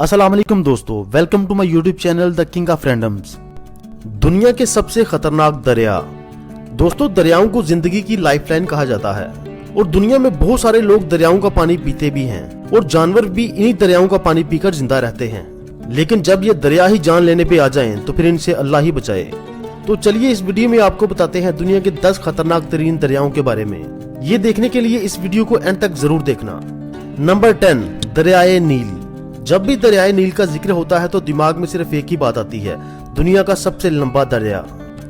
अस्सलाम वालेकुम दोस्तों, welcome to my YouTube channel the king of randoms. दुनिया के सबसे खतरनाक दरिया। दोस्तों, दरियाओं को जिंदगी की लाइफलाइन कहा जाता है और दुनिया में बहुत सारे लोग दरियाओं का पानी पीते भी हैं और जानवर भी इन्हीं दरियाओं का पानी पीकर जिंदा रहते हैं। लेकिन जब ये दरिया ही जान लेने पे आ जाएं तो फिर इनसे अल्लाह ही बचाए। तो चलिए इस वीडियो में आपको बताते हैं दुनिया के 10 खतरनाक तरीन दरियाओं के बारे में। ये देखने के लिए इस वीडियो को एंड तक जरूर देखना। नंबर 10, दरियाए नील। जब भी दरियाए नील का जिक्र होता है तो दिमाग में सिर्फ एक ही बात आती है, दुनिया का सबसे लंबा दरिया।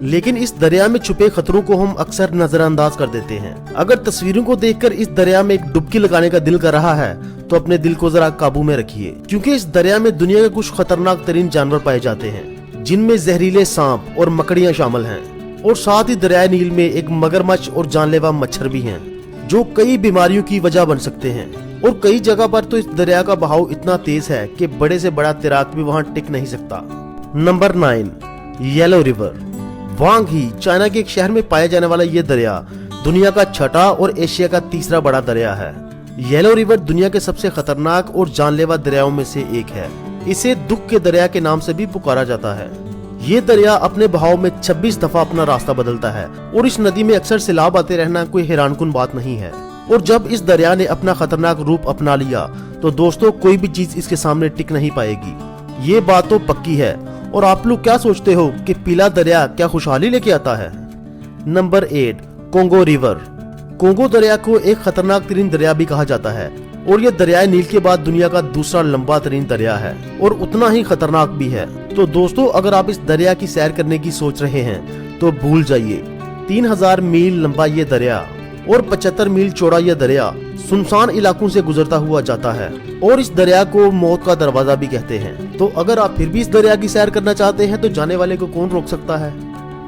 लेकिन इस दरिया में छुपे खतरों को हम अक्सर नजरअंदाज कर देते हैं। अगर तस्वीरों को देखकर इस दरिया में एक डुबकी लगाने का दिल कर रहा है तो अपने दिल को जरा काबू में रखिए, क्योंकि इस दरिया में दुनिया के कुछ खतरनाक तरीन जानवर पाए जाते हैं, जिनमें जहरीले सांप और मकड़ियां शामिल हैं। और साथ ही दरियाए नील में एक मगरमच्छ और जानलेवा मच्छर भी हैं, जो कई बीमारियों की वजह बन सकते हैं। और कई जगह पर तो इस दरिया का बहाव इतना तेज है कि बड़े से बड़ा तैराक भी वहां टिक नहीं सकता। Number 9, yellow river. Huang He, China के एक शहर में पाया जाने वाला ये दरिया दुनिया का छठा और एशिया का तीसरा बड़ा दरिया है। येलो रिवर दुनिया के सबसे खतरनाक और जानलेवा दरियाओं में से एक है। इसे दुख के दरिया के नाम से भी पुकारा जाता है। ये दरिया अपने बहाव में 26 दफा अपना रास्ता बदलता है और इस नदी में अक्सर सैलाब आते रहना कोई हैरानकुन बात नहीं है। और जब इस दरिया ने अपना खतरनाक रूप अपना लिया तो दोस्तों कोई भी चीज इसके सामने टिक नहीं पाएगी। ये बात तो पक्की है। और आप लोग क्या सोचते हो कि पीला दरिया क्या खुशहाली लेके आता है? Number 8, Congo river. कोंगो दरिया को एक खतरनाक तरीन दरिया भी कहा जाता है और ये दरियाए नील के बाद दुनिया का दूसरा लंबा तरीन दरिया है और उतना ही खतरनाक भी है। तो दोस्तों, अगर आप इस दरिया की सैर करने की सोच रहे हैं तो भूल जाइए। 3000 मील लंबा ये दरिया और 75 मील चौड़ा यह दरिया सुनसान इलाकों से गुजरता हुआ जाता है और इस दरिया को मौत का दरवाजा भी कहते हैं। तो अगर आप फिर भी इस दरिया की सैर करना चाहते हैं तो जाने वाले को कौन रोक सकता है।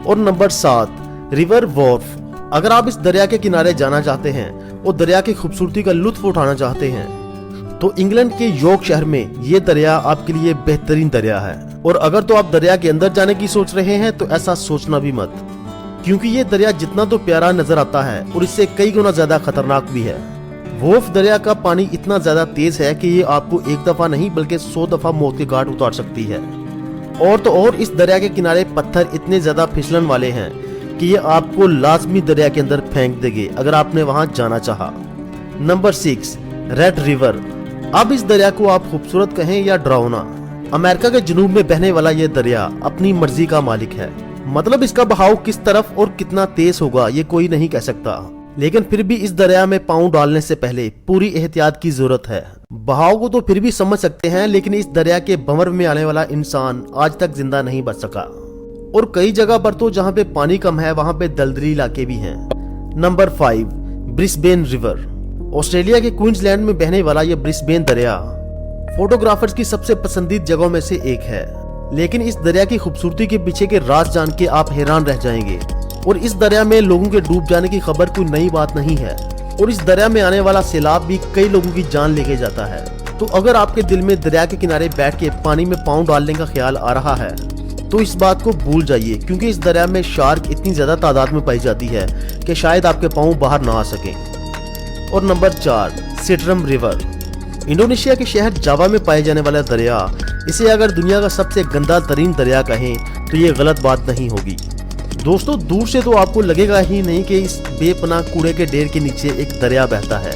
और नंबर 7, रिवर वॉर्फ। अगर आप इस दरिया के किनारे जाना चाहते हैं और दरिया की खूबसूरती का लुत्फ उठाना चाहते हैं तो इंग्लैंड के यॉर्क शहर में ये दरिया आपके लिए बेहतरीन दरिया है। और अगर तो आप दरिया के अंदर जाने की सोच रहे हैं तो ऐसा सोचना भी मत, क्योंकि ये दरिया जितना तो प्यारा नजर आता है और इससे कई गुना ज्यादा खतरनाक भी है। वोर्फ दरिया का पानी इतना ज्यादा तेज है कि ये आपको एक दफा नहीं बल्कि 100 दफा मौत के घाट उतार सकती है। और तो और इस दरिया के किनारे पत्थर इतने ज्यादा फिसलन वाले हैं कि ये आपको लाजमी दरिया के अंदर फेंक देंगे अगर आपने वहां जाना चाहा। Number 6, red river. अब इस दरिया को आप खूबसूरत कहें या डरावना, अमेरिका के जनूब में बहने वाला ये दरिया अपनी मर्जी का मालिक है। मतलब इसका बहाव किस तरफ और कितना तेज होगा ये कोई नहीं कह सकता। लेकिन फिर भी इस दरिया में पांव डालने से पहले पूरी एहतियात की जरूरत है। बहाव को तो फिर भी समझ सकते हैं, लेकिन इस दरिया के भंवर में आने वाला इंसान आज तक जिंदा नहीं बच सका। और कई जगह पर तो जहाँ पे पानी कम है वहाँ पे दलदली इलाके भी हैं। Number 5, Brisbane river. ऑस्ट्रेलिया के क्वींसलैंड में बहने वाला यह ब्रिस्बेन दरिया फोटोग्राफर्स की सबसे पसंदीदा जगहों में से एक है। लेकिन इस दरिया की खूबसूरती के पीछे के राज जान के आप हैरान रह जाएंगे। और इस दरिया में लोगों के डूब जाने की खबर कोई नई बात नहीं है और इस दरिया में आने वाला सैलाब भी कई लोगों की जान लेके जाता है। तो अगर आपके दिल में दरिया के किनारे बैठ के पानी में पाँव डालने का ख्याल आ रहा है तो इस बात को भूल जाइए, क्योंकि इस दरिया में शार्क इतनी ज्यादा तादाद में पाई जाती है कि शायद आपके पाँव बाहर ना आ सके। और नंबर 4, सिट्रम रिवर। इंडोनेशिया के शहर जावा में पाए जाने वाला दरिया, इसे अगर दुनिया का सबसे गंदा तरीन दरिया कहें तो ये गलत बात नहीं होगी। दोस्तों, दूर से तो आपको लगेगा ही नहीं कि इस बेपनाह कूड़े के ढेर के नीचे एक दरिया बहता है।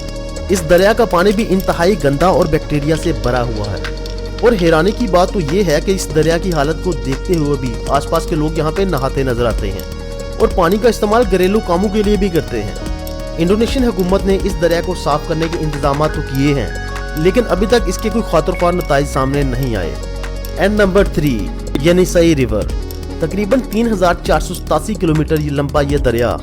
इस दरिया का पानी भी इंतहाई गंदा और बैक्टीरिया से भरा हुआ है। और हैरानी की बात तो ये है कि इस दरिया की हालत को देखते हुए भी आसपास के लोग यहाँ पे नहाते नजर आते हैं और पानी का इस्तेमाल घरेलू कामों के लिए भी करते हैं। इंडोनेशियन हुकूमत ने इस दरिया को साफ करने के इंतजाम तो किए हैं, लेकिन अभी तक इसके कोई खातिरख्वाह नताइज सामने नहीं आए। And number 3, Yenisei river. तकरीबन 3487 किलोमीटर लंबा ये दरिया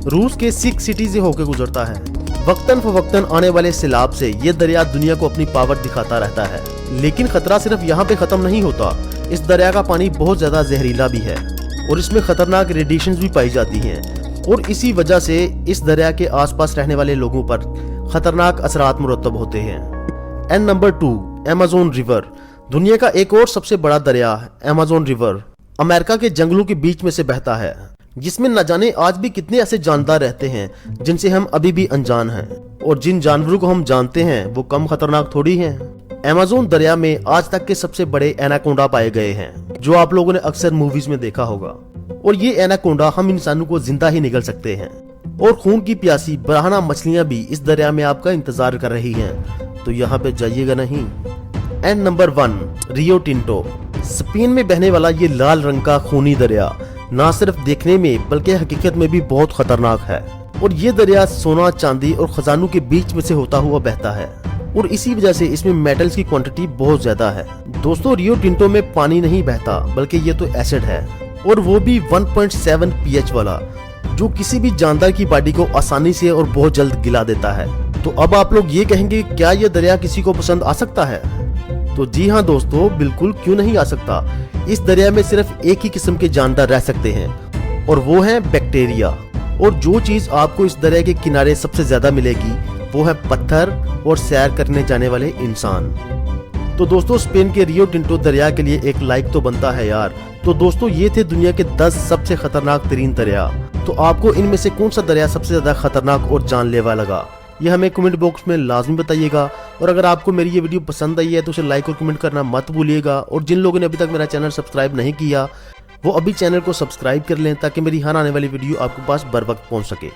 रूस के 6 सिटी से होकर गुजरता है। वक्तन फवक्तन आने वाले सैलाब से ये दरिया दुनिया को अपनी पावर दिखाता रहता है। लेकिन खतरा सिर्फ यहाँ पे खत्म नहीं होता। इस दरिया का पानी बहुत ज्यादा जहरीला भी है और इसमें खतरनाक रेडिएशन भी पाई जाती हैं और इसी वजह से इस दरिया के आसपास रहने वाले लोगों पर खतरनाक असरात मुरतब होते हैं। And number 2, Amazon river. दुनिया का एक और सबसे बड़ा दरिया अमेज़न रिवर अमेरिका के जंगलों के बीच में से बहता है, जिसमें न जाने आज भी कितने ऐसे जानदार रहते हैं जिनसे हम अभी भी अनजान हैं। और जिन जानवरों को हम जानते हैं वो कम खतरनाक थोड़ी हैं। अमेज़न दरिया में आज तक के सबसे बड़े एनाकोंडा पाए गए हैं, जो आप लोगों ने अक्सर मूवीज में देखा होगा। और ये एनाकोंडा हम इंसानों को जिंदा ही निगल सकते हैं। और खून की प्यासी बराहना मछलियां भी इस दरिया में आपका इंतजार कर रही हैं, तो यहाँ पे जाइएगा नहीं। And number 1, Rio Tinto. Spain में बहने वाला ये लाल रंग का खूनी दरिया न सिर्फ देखने में बल्कि हकीकत में भी बहुत खतरनाक है। और ये दरिया सोना, चांदी और खजानों के बीच में से होता हुआ बहता है, और इसी वजह से इसमें मेटल्स की क्वांटिटी बहुत ज्यादा है। दोस्तों, रियो टिंटो में पानी नहीं बहता बल्कि ये तो एसिड है, और वो भी 1.7 pH वाला, जो किसी भी जानदार की बॉडी को आसानी से और बहुत जल्द गिला देता है। तो अब आप लोग ये कहेंगे, क्या ये दरिया किसी को पसंद आ सकता है? तो जी हाँ दोस्तों, बिल्कुल क्यों नहीं आ सकता। इस दरिया में सिर्फ एक ही किस्म के जानदार रह सकते हैं, और वो है बैक्टीरिया। और जो चीज आपको इस दरिया के किनारे सबसे ज्यादा मिलेगी वो है पत्थर और सैर करने जाने वाले इंसान। तो दोस्तों, स्पेन के रियो टिंटो दरिया के लिए एक लाइक तो बनता है यार। तो दोस्तों, ये थे दुनिया के 10 सबसे खतरनाक तरीन दरिया। तो आपको इनमें से कौन सा दरिया सबसे ज्यादा खतरनाक और जानलेवा लगा, ये हमें कमेंट बॉक्स में लाजमी बताइएगा। और अगर आपको मेरी ये वीडियो पसंद आई है तो उसे लाइक और कमेंट करना मत भूलिएगा। और जिन लोगों ने अभी तक मेरा चैनल सब्सक्राइब नहीं किया, वो अभी चैनल को सब्सक्राइब कर लें, ताकि मेरी हर आने वाली वीडियो आपके पास बर वक्त पहुंच सके।